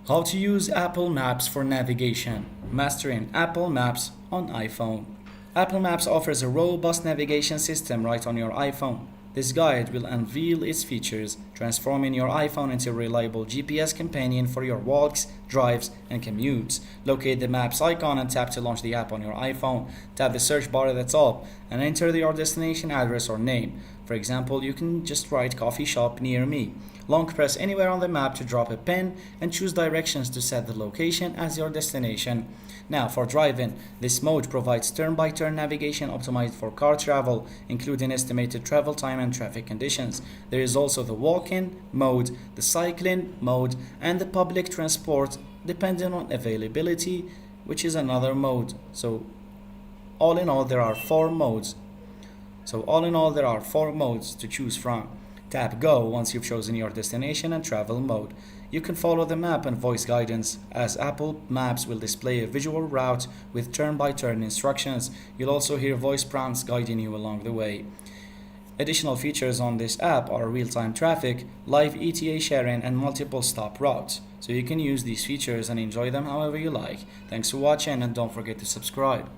How to use Apple Maps for navigation. Mastering Apple Maps on iPhone. Apple Maps offers a robust navigation system right on your iPhone. This guide will unveil its features, transforming your iPhone into a reliable GPS companion for your walks, drives, and commutes. Locate the Maps icon and tap to launch the app on your iPhone. Tap the search bar at the top and enter your destination address or name. For example, you can just write coffee shop near me. Long press anywhere on the map to drop a pin and choose directions to set the location as your destination. Now for driving, this mode provides turn-by-turn navigation optimized for car travel, including estimated travel time and traffic conditions. There is also the walk-in mode, the cycling mode, and the public transport depending on availability, which is another mode. So all in all there are four modes to choose from. Tap Go once you've chosen your destination and travel mode. You can follow the map and voice guidance, as Apple Maps will display a visual route with turn-by-turn instructions. You'll also hear voice prompts guiding you along the way. Additional features on this app are real-time traffic, live ETA sharing, and multiple stop routes. So you can use these features and enjoy them however you like. Thanks for watching, and don't forget to subscribe.